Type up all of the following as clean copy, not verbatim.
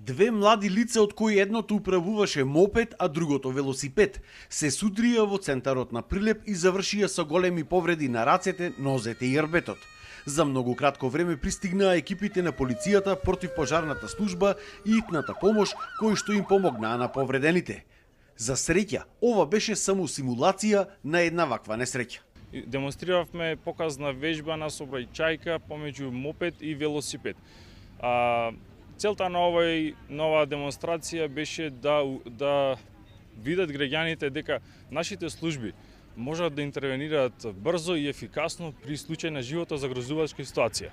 Две млади лица, од кои едното управуваше мопед, а другото велосипед, се судрија во центарот на Прилеп и завршија со големи повреди на рацете, нозете и рбетот. За многу кратко време пристигнаа екипите на полицијата, противпожарната служба и итната помош, кои што им помогнаа на повредените. За среќа, ова беше само симулација на една ваква несреќа. Демонстриравме показна вежба на сообраќајка помеѓу мопед и велосипед. Целта на нова демонстрација беше да видат граѓаните дека нашите служби можат да интервенираат брзо и ефикасно при случај на живото загрозувачка ситуација.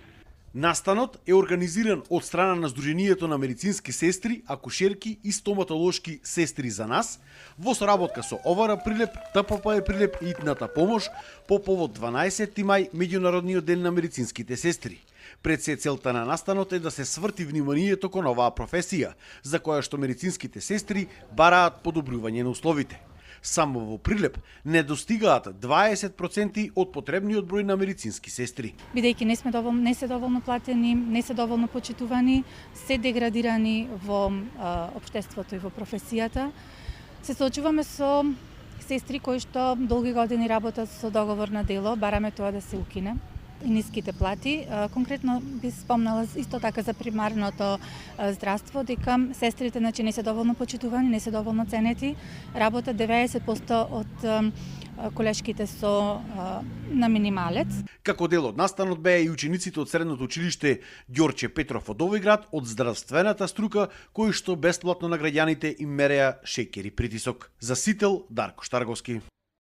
Настанот е организиран од страна на Сдруженијето на медицински сестри, акушерки и стоматолошки сестри за нас, во соработка со ОВР Прилеп, ТПП Прилеп и итната помош по повод 12 мај, меѓународниот ден на медицинските сестри. Пред се целта на настанот е да се сврти вниманието кон оваа професија, за која што медицинските сестри бараат подобрување на условите. Само во Прилеп не достигаат 20% од потребниот број на медицински сестри. Бидејќи не се доволно платени, не се доволно почитувани, се деградирани во општеството и во професијата, се соочуваме со сестри кои што долги години работат со договор на дело, бараме тоа да се укине и ниските плати. Конкретно би спомнала исто така за примарното здравство, дека сестрите не се доволно почитувани, не се доволно ценети, работат 90% од колешките на минималец. Како дел од настанот беа и учениците од средното училиште Ѓорче Петров од Овојград од здравствената струка, кои што бесплатно на граѓаните им мереа шеќер и притисок. За Сител, Дарко Штарговски.